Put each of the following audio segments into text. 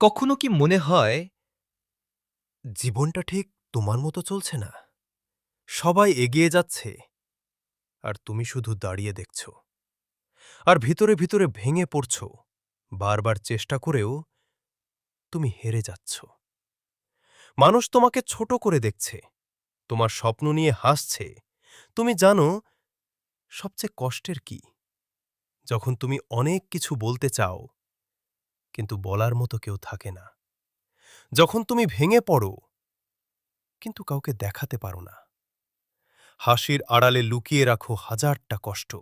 কখনো কি মনে হয় জীবনটা ঠিক তোমার মতো চলছে না? সবাই এগিয়ে যাচ্ছে, আর তুমি শুধু দাঁড়িয়ে দেখছ। আর ভিতরে ভিতরে ভেঙে পড়ছ, বারবার চেষ্টা করেও তুমি হেরে যাচ্ছ। মানুষ তোমাকে ছোট করে দেখছে, তোমার স্বপ্ন নিয়ে হাসছে। তুমি জানো সবচেয়ে কষ্টের কি? যখন তুমি অনেক কিছু বলতে চাও, কিন্তু বলার মতো কেউ থাকে না। যখন তুমি ভেঙে পড়ো, কিন্তু কাউকে দেখাতে পারো না। হাসির আড়ালে লুকিয়ে রাখো হাজারটা কষ্ট।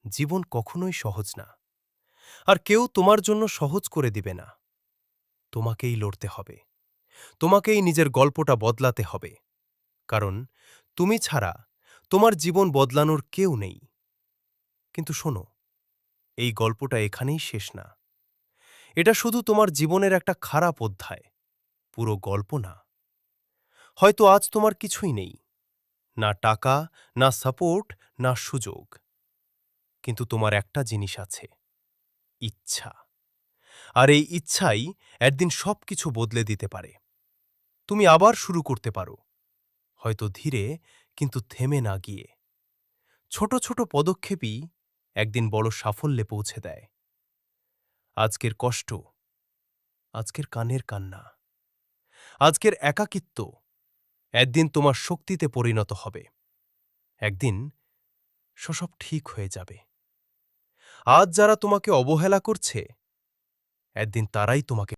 জীবন কখনোই সহজ না, আর কেউ তোমার জন্য সহজ করে দিবে না। তোমাকেই লড়তে হবে, তোমাকেই নিজের গল্পটা বদলাতে হবে, কারণ তুমি ছাড়া তোমার জীবন বদলানোর কেউ নেই। কিন্তু শোনো, এই গল্পটা এখানেই শেষ না। এটা শুধু তোমার জীবনের একটা খারাপ অধ্যায়, পুরো গল্প না। হয়তো আজ তোমার কিছুই নেই, না টাকা, না সাপোর্ট, না সুযোগ, কিন্তু তোমার একটা জিনিস আছে, ইচ্ছা। আর এই ইচ্ছাই একদিন সবকিছু বদলে দিতে পারে। তুমি আবার শুরু করতে পারো, হয়তো ধীরে, কিন্তু থেমে না গিয়ে। ছোট ছোট পদক্ষেপই একদিন বড় সাফল্যে পৌঁছে দেয়। আজকের কষ্ট, আজকের কানের কান্না, আজকের একাকিত্ব একদিন তোমার শক্তিতে পরিণত হবে। একদিন সব ঠিক হয়ে যাবে। আজ যারা তোমাকে অবহেলা করছে, একদিন তারাই তোমাকে